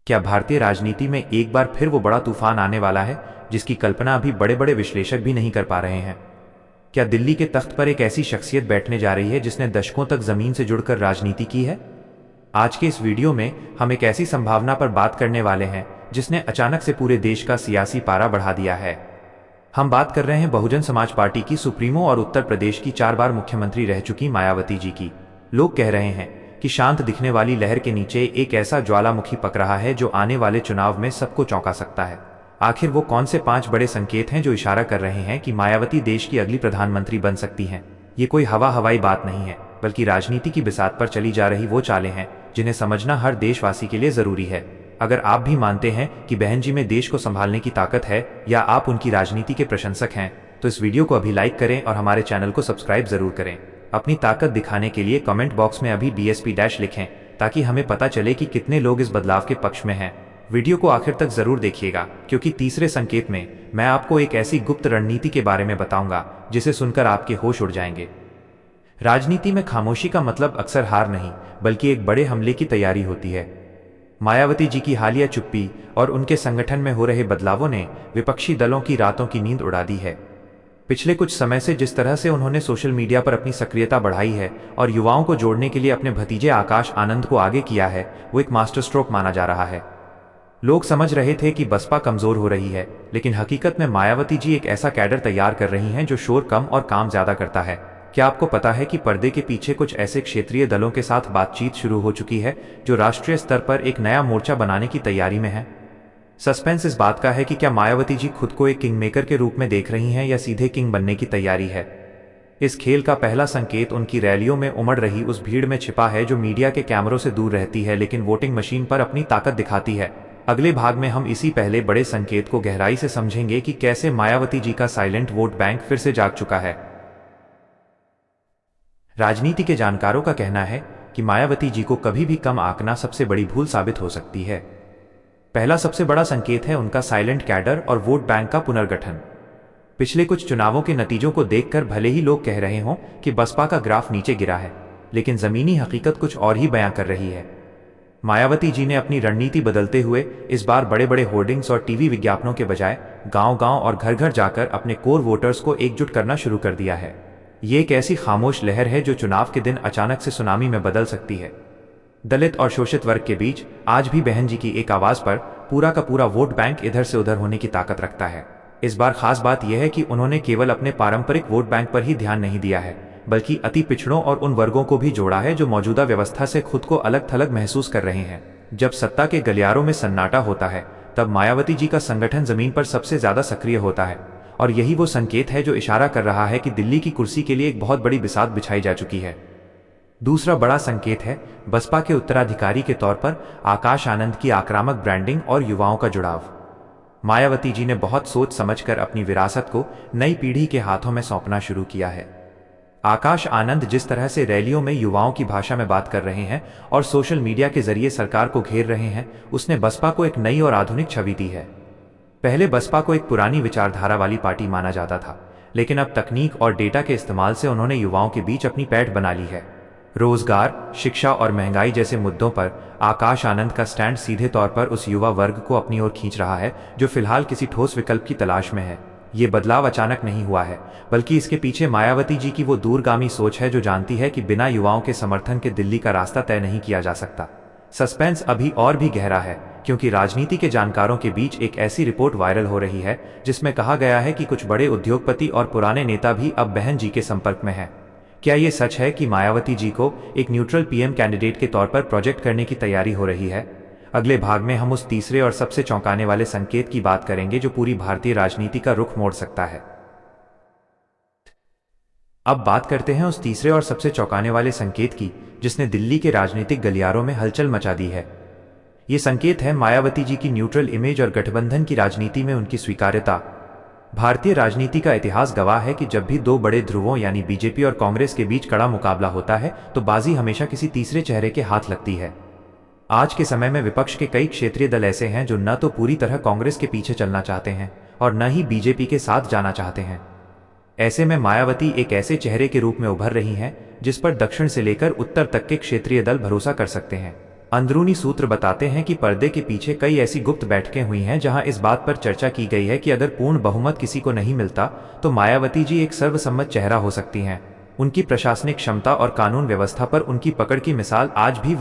क्या भारतीय राजनीति में एक बार फिर वो बड़ा तूफान आने वाला है जिसकी कल्पना अभी बड़े बड़े विश्लेषक भी नहीं कर पा रहे हैं? क्या दिल्ली के तख्त पर एक ऐसी शख्सियत बैठने जा रही है जिसने दशकों तक जमीन से जुड़कर राजनीति की है? आज के इस वीडियो में हम एक ऐसी संभावना पर बात करने वाले हैं जिसने अचानक से पूरे देश का सियासी पारा बढ़ा दिया है। हम बात कर रहे हैं बहुजन समाज पार्टी की सुप्रीमो और उत्तर प्रदेश की 4 बार मुख्यमंत्री रह चुकी मायावती जी की। लोग कह रहे हैं कि शांत दिखने वाली लहर के नीचे एक ऐसा ज्वालामुखी पक रहा है जो आने वाले चुनाव में सबको चौंका सकता है। आखिर वो कौन से 5 बड़े संकेत हैं जो इशारा कर रहे हैं कि मायावती देश की अगली प्रधानमंत्री बन सकती हैं? ये कोई हवाई बात नहीं है, बल्कि राजनीति की बिसात पर चली जा रही वो चालें हैं जिन्हें समझना हर देशवासी के लिए जरूरी है। अगर आप भी मानते हैं कि बहन जी में देश को संभालने की ताकत है, या आप उनकी राजनीति के प्रशंसक हैं, तो इस वीडियो को अभी लाइक करें और हमारे चैनल को सब्सक्राइब जरूर करें। अपनी ताकत दिखाने के लिए कमेंट बॉक्स में अभी BSP- लिखें ताकि हमें पता चले कि कितने लोग इस बदलाव के पक्ष में हैं। वीडियो को आखिर तक जरूर देखिएगा, क्योंकि तीसरे संकेत में मैं आपको एक ऐसी गुप्त रणनीति के बारे में बताऊंगा जिसे सुनकर आपके होश उड़ जाएंगे। राजनीति में खामोशी का मतलब अक्सर हार नहीं, बल्कि एक बड़े हमले की तैयारी होती है। मायावती जी की हालिया चुप्पी और उनके संगठन में हो रहे बदलावों ने विपक्षी दलों की रातों की नींद उड़ा दी है। पिछले कुछ समय से जिस तरह से उन्होंने सोशल मीडिया पर अपनी सक्रियता बढ़ाई है और युवाओं को जोड़ने के लिए अपने भतीजे आकाश आनंद को आगे किया है, वो एक मास्टर स्ट्रोक माना जा रहा है। लोग समझ रहे थे कि बसपा कमजोर हो रही है, लेकिन हकीकत में मायावती जी एक ऐसा कैडर तैयार कर रही हैं जो शोर कम और काम ज्यादा करता है। क्या आपको पता है कि पर्दे के पीछे कुछ ऐसे क्षेत्रीय दलों के साथ बातचीत शुरू हो चुकी है जो राष्ट्रीय स्तर पर एक नया मोर्चा बनाने की तैयारी में है? सस्पेंस इस बात का है कि क्या मायावती जी खुद को एक किंग मेकर के रूप में देख रही हैं या सीधे किंग बनने की तैयारी है? इस खेल का पहला संकेत उनकी रैलियों में उमड़ रही उस भीड़ में छिपा है जो मीडिया के कैमरों से दूर रहती है लेकिन वोटिंग मशीन पर अपनी ताकत दिखाती है। अगले भाग में हम इसी पहले बड़े संकेत को गहराई से समझेंगे कि कैसे मायावती जी का साइलेंट वोट बैंक फिर से जाग चुका है। राजनीति के जानकारों का कहना है कि मायावती जी को कभी भी कम आंकना सबसे बड़ी भूल साबित हो सकती है। पहला सबसे बड़ा संकेत है उनका साइलेंट कैडर और वोट बैंक का पुनर्गठन। पिछले कुछ चुनावों के नतीजों को देखकर भले ही लोग कह रहे हों कि बसपा का ग्राफ नीचे गिरा है, लेकिन जमीनी हकीकत कुछ और ही बयां कर रही है। मायावती जी ने अपनी रणनीति बदलते हुए इस बार बड़े बड़े होर्डिंग्स और टीवी विज्ञापनों के बजाय गांव-गांव और घर-घर जाकर अपने कोर वोटर्स को एकजुट करना शुरू कर दिया है। ये एक ऐसी खामोश लहर है जो चुनाव के दिन अचानक से सुनामी में बदल सकती है। दलित और शोषित वर्ग के बीच आज भी बहन जी की एक आवाज पर पूरा का पूरा वोट बैंक इधर से उधर होने की ताकत रखता है। इस बार खास बात यह है कि उन्होंने केवल अपने पारंपरिक वोट बैंक पर ही ध्यान नहीं दिया है, बल्कि अति पिछड़ों और उन वर्गों को भी जोड़ा है जो मौजूदा व्यवस्था से खुद को अलग थलग महसूस कर रहे हैं। जब सत्ता के गलियारों में सन्नाटा होता है, तब मायावती जी का संगठन जमीन पर सबसे ज्यादा सक्रिय होता है, और यही वो संकेत है जो इशारा कर रहा है कि दिल्ली की कुर्सी के लिए एक बहुत बड़ी बिसात बिछाई जा चुकी है। दूसरा बड़ा संकेत है बसपा के उत्तराधिकारी के तौर पर आकाश आनंद की आक्रामक ब्रांडिंग और युवाओं का जुड़ाव। मायावती जी ने बहुत सोच समझकर अपनी विरासत को नई पीढ़ी के हाथों में सौंपना शुरू किया है। आकाश आनंद जिस तरह से रैलियों में युवाओं की भाषा में बात कर रहे हैं और सोशल मीडिया के जरिए सरकार को घेर रहे हैं, उसने बसपा को एक नई और आधुनिक छवि दी है। पहले बसपा को एक पुरानी विचारधारा वाली पार्टी माना जाता था, लेकिन अब तकनीक और डेटा के इस्तेमाल से उन्होंने युवाओं के बीच अपनी पैठ बना ली है। रोजगार, शिक्षा और महंगाई जैसे मुद्दों पर आकाश आनंद का स्टैंड सीधे तौर पर उस युवा वर्ग को अपनी ओर खींच रहा है जो फिलहाल किसी ठोस विकल्प की तलाश में है। ये बदलाव अचानक नहीं हुआ है, बल्कि इसके पीछे मायावती जी की वो दूरगामी सोच है जो जानती है कि बिना युवाओं के समर्थन के दिल्ली का रास्ता तय नहीं किया जा सकता। सस्पेंस अभी और भी गहरा है, क्योंकि राजनीति के जानकारों के बीच एक ऐसी रिपोर्ट वायरल हो रही है जिसमें कहा गया है कि कुछ बड़े उद्योगपति और पुराने नेता भी अब बहन जी के संपर्क में हैं। क्या ये सच है कि मायावती जी को एक न्यूट्रल PM कैंडिडेट के तौर पर प्रोजेक्ट करने की तैयारी हो रही है? अगले भाग में हम उस तीसरे और सबसे चौंकाने वाले संकेत की बात करेंगे जो पूरी भारतीय राजनीति का रुख मोड़ सकता है। अब बात करते हैं उस तीसरे और सबसे चौंकाने वाले संकेत की जिसने दिल्ली के राजनीतिक गलियारों में हलचल मचा दी है। ये संकेत है मायावती जी की न्यूट्रल इमेज और गठबंधन की राजनीति में उनकी स्वीकार्यता। भारतीय राजनीति का इतिहास गवाह है कि जब भी 2 बड़े ध्रुवों यानी बीजेपी और कांग्रेस के बीच कड़ा मुकाबला होता है तो बाजी हमेशा किसी तीसरे चेहरे के हाथ लगती है। आज के समय में विपक्ष के कई क्षेत्रीय दल ऐसे हैं जो न तो पूरी तरह कांग्रेस के पीछे चलना चाहते हैं और न ही बीजेपी के साथ जाना चाहते हैं। ऐसे में मायावती एक ऐसे चेहरे के रूप में उभर रही हैं जिस पर दक्षिण से लेकर उत्तर तक के क्षेत्रीय दल भरोसा कर सकते हैं। अंदरूनी सूत्र बताते हैं कि पर्दे के पीछे कई ऐसी गुप्त बैठकें हुई हैं जहां इस बात पर चर्चा की गई है कि अगर पूर्ण बहुमत किसी को नहीं मिलता तो मायावती जी एक सर्वसम्मत चेहरा हो सकती हैं। उनकी प्रशासनिक क्षमता और कानून व्यवस्था पर उनकी पकड़ की मिसाल आज भी